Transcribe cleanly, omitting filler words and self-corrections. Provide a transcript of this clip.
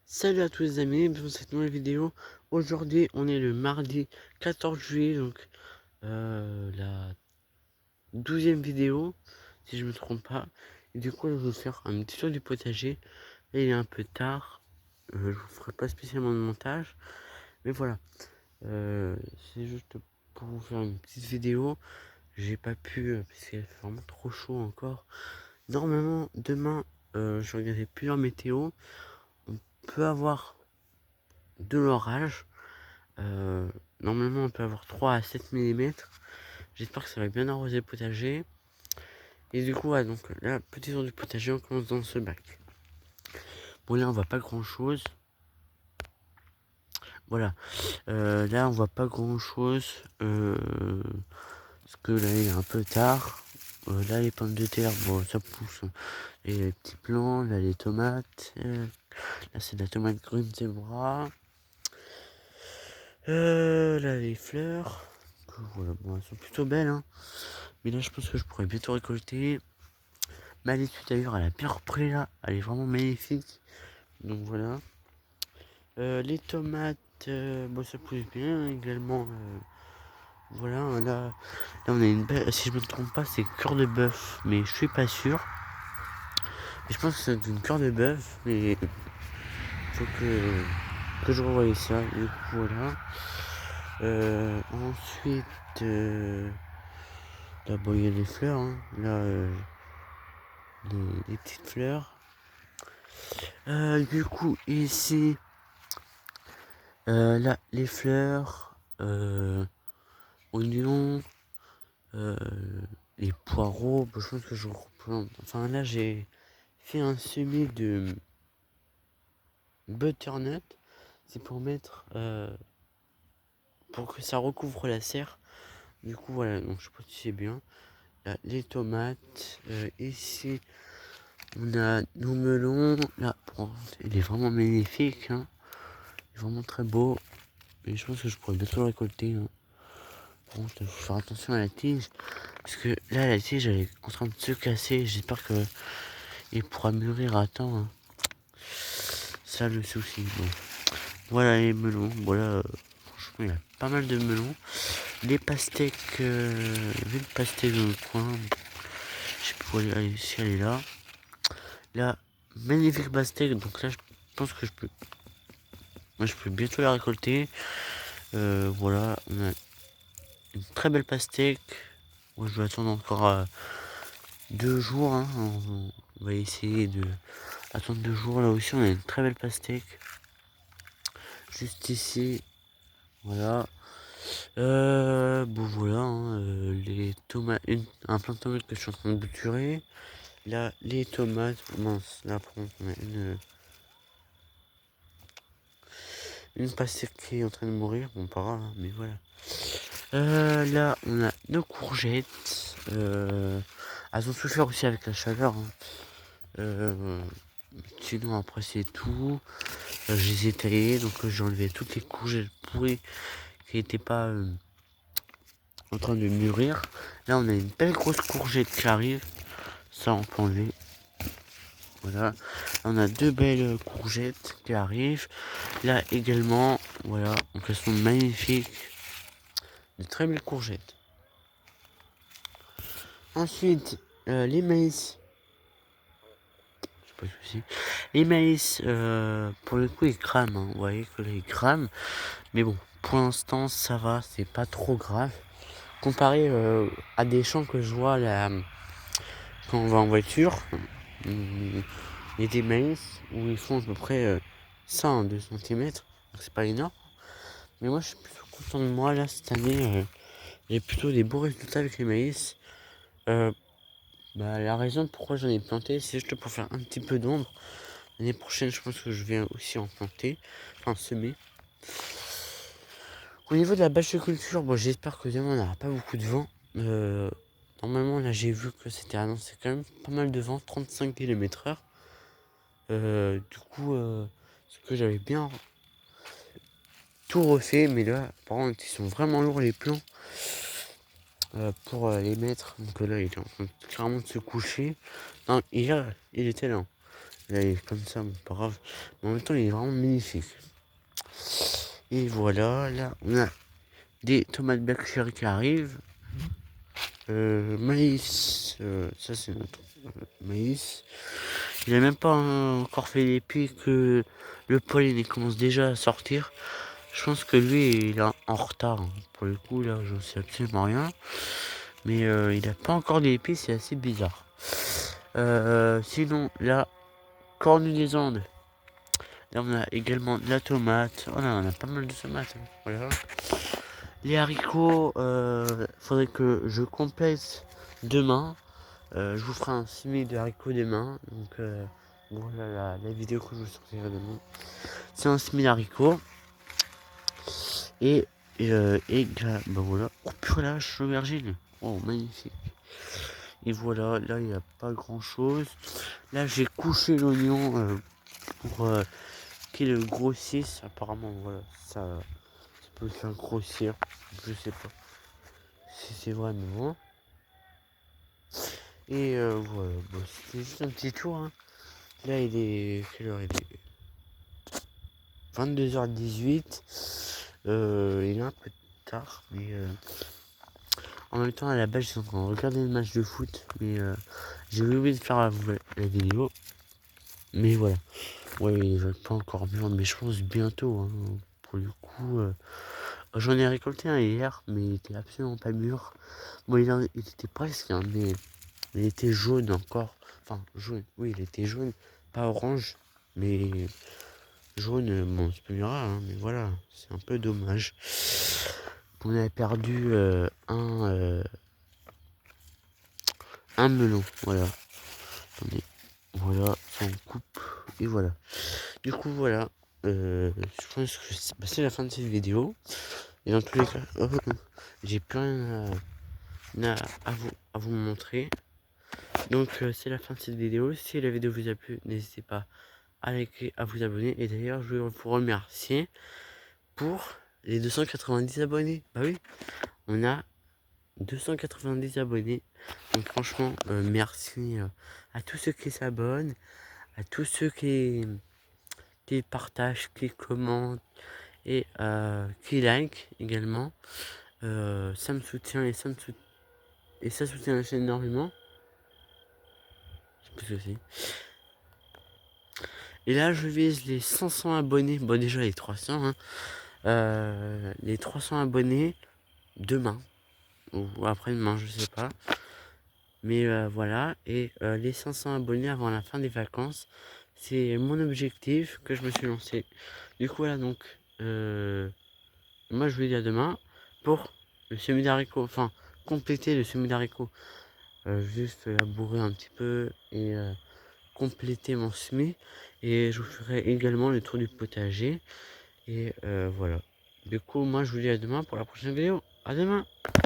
Salut à tous les amis, bienvenue dans cette nouvelle vidéo. Aujourd'hui on est le mardi 14 juillet, donc la 12e vidéo, si je me trompe pas. Et du coup je vais vous faire un petit tour du potager. Là il est un peu tard, je vous ferai pas spécialement de montage. Mais voilà, c'est juste pour vous faire une petite vidéo. J'ai pas pu, parce qu'il fait vraiment trop chaud encore. Normalement demain, je regardais plusieurs météos. On peut avoir de l'orage. Normalement, on peut avoir 3 à 7 millimètres. J'espère que ça va bien arroser le potager. Et du coup, donc là, petit tour du potager, on commence dans ce bac. Bon, là, on voit pas grand chose. Voilà. Là, on voit pas grand chose. Parce que là, il est un peu tard. Là, les pommes de terre, bon, ça pousse. Et les petits plants, là, les tomates. Là, c'est de la tomate grune zebra. Là, les fleurs. Voilà, bon, elles sont plutôt belles, hein. Mais là, je pense que je pourrais bientôt récolter. Ma laitue, d'ailleurs, elle a bien repris là. Elle est vraiment magnifique. Donc voilà. Les tomates, bon, ça pousse bien également. Voilà, là, on a une belle. Si je me trompe pas, c'est cœur de bœuf. Mais je suis pas sûr. Mais je pense que c'est une cœur de bœuf. Mais faut que je revoie ça. Du coup, voilà. Ensuite, là, bon, il y a des fleurs. Hein. Là, les petites fleurs. Du coup, ici, là, les fleurs, oignons, euh, les poireaux, je pense que je replante. Enfin, là, j'ai fait un semis de butternut. C'est pour mettre, pour que ça recouvre la serre. Du coup, voilà, donc je sais pas si c'est bien. Là, les tomates, ici, on a nos melons. Là, bon, il est vraiment magnifique, hein. Il est vraiment très beau. Et je pense que je pourrais bientôt le récolter, hein. Bon, il faut faire attention à la tige. Parce que là, la tige, elle est en train de se casser. J'espère que il pourra mûrir à temps, hein. Ça, le souci. Bon. Voilà les melons. Voilà, franchement, il y a pas mal de melons. Les pastèques, vu le pastèque dans le coin. Je sais pas où aller, si elle est là. Là, magnifique pastèque. Donc là, je pense que je peux. Moi, je peux bientôt la récolter. Voilà, on a une très belle pastèque. Moi, je vais attendre encore 2 jours, hein. On va essayer de attendre 2 jours. Là aussi, on a une très belle pastèque. Juste ici. Voilà. Bon, voilà. Hein, les tomates. Un plant de tomates que je suis en train de bouturer. Là, les tomates. Mince. Là, par contre, on a une pastèque qui est en train de mourir. Bon, pas grave, hein, mais voilà. Là, on a nos courgettes. Elles ont souffert aussi avec la chaleur, hein. Sinon, après, c'est tout. Je les ai taillées, donc j'ai enlevé toutes les courgettes pourries qui n'étaient pas en train de mûrir. Là, on a une belle grosse courgette qui arrive. Ça, on peut enlever. Voilà. Là, on a deux belles courgettes qui arrivent. Là également, voilà. Donc, elles sont magnifiques. De très belles courgettes. Ensuite, les maïs. Pas de soucis. Les maïs, pour le coup, ils crament, hein. Vous voyez que là, ils crament. Mais bon, pour l'instant, ça va. C'est pas trop grave. Comparé à des champs que je vois là, quand on va en voiture, il y a des maïs où ils font à peu près 100 2 cm. Donc c'est pas énorme. Mais moi, je suis plutôt content de moi là cette année. J'ai plutôt des beaux résultats avec les maïs. La raison pourquoi j'en ai planté, c'est juste pour faire un petit peu d'ombre. L'année prochaine, je pense que je vais aussi en planter, enfin semer. Au niveau de la bâche-culture, bon, j'espère que demain on n'aura pas beaucoup de vent. Normalement, là, j'ai vu que c'était annoncé quand même pas mal de vent, 35 km/h. Du coup, ce que j'avais bien tout refait, mais là, par contre, ils sont vraiment lourds les plans pour les mettre. Donc là, il est en train clairement de se coucher. Non, il était là. Là, il est comme ça, mais pas grave. Mais en même temps, il est vraiment magnifique. Et voilà, là, on a des tomates black cherry qui arrivent. Maïs, ça c'est notre maïs. Il a même pas encore fait les pieds que le pollen il commence déjà à sortir. Je pense que lui il est en retard. Hein. Pour le coup là, je sais absolument rien. Mais il a pas encore d'épices, c'est assez bizarre. Sinon, la corne des Andes. Là, on a également de la tomate. Oh là, on a pas mal de tomates. Hein. Voilà. Les haricots, faudrait que je complète demain. Je vous ferai un simili de haricots demain. Donc, voilà la vidéo que je vous sortirai demain. C'est un simili haricots. Et bah voilà. Oh purée, l'aubergine. Oh, magnifique. Et voilà, là, il n'y a pas grand chose. Là, j'ai couché l'oignon pour qu'il grossisse. Apparemment, voilà, ça peut le faire grossir. Je sais pas si c'est vrai, mais bon. Et voilà, bon, c'était juste un petit tour. Hein. Là, il est. Quelle heure il est 22h18. Il est un peu tard, mais en même temps, à la base, je suis en train de regarder le match de foot, mais j'ai oublié de faire la vidéo. Mais voilà. Ouais, il va pas encore mûr, mais je pense bientôt. Hein. Pour le coup, j'en ai récolté un hier, mais il était absolument pas mûr. Bon, il était presque, hein, mais il était jaune encore. Enfin, jaune, oui, il était jaune, pas orange, mais jaune. Bon, c'est pas grave, hein, mais voilà, c'est un peu dommage. On avait perdu un melon, voilà. Attendez, voilà, ça on coupe, et voilà. Du coup, voilà. Je pense que c'est la fin de cette vidéo. Et dans tous les cas, j'ai plus rien à vous montrer. Donc, c'est la fin de cette vidéo. Si la vidéo vous a plu, n'hésitez pas à liker, à vous abonner. Et d'ailleurs, je veux vous remercier pour les 290 abonnés. Bah oui, on a 290 abonnés. Donc, franchement, merci à tous ceux qui s'abonnent, à tous ceux qui partagent, qui commentent et qui like également. Ça me soutient et ça soutient la chaîne énormément. Je sais pas ce que c'est. Et là je vise les 500 abonnés. Bon déjà les 300 hein. Les 300 abonnés demain ou après-demain, je sais pas. Mais voilà, et les 500 abonnés avant la fin des vacances, c'est mon objectif que je me suis lancé. Du coup voilà, donc moi je vous dis à demain pour le semis d'haricots, enfin compléter le semis d'haricots. Juste labourer un petit peu et compléter mon semis. Et je vous ferai également le tour du potager. Et voilà. Du coup, moi je vous dis à demain pour la prochaine vidéo. À demain!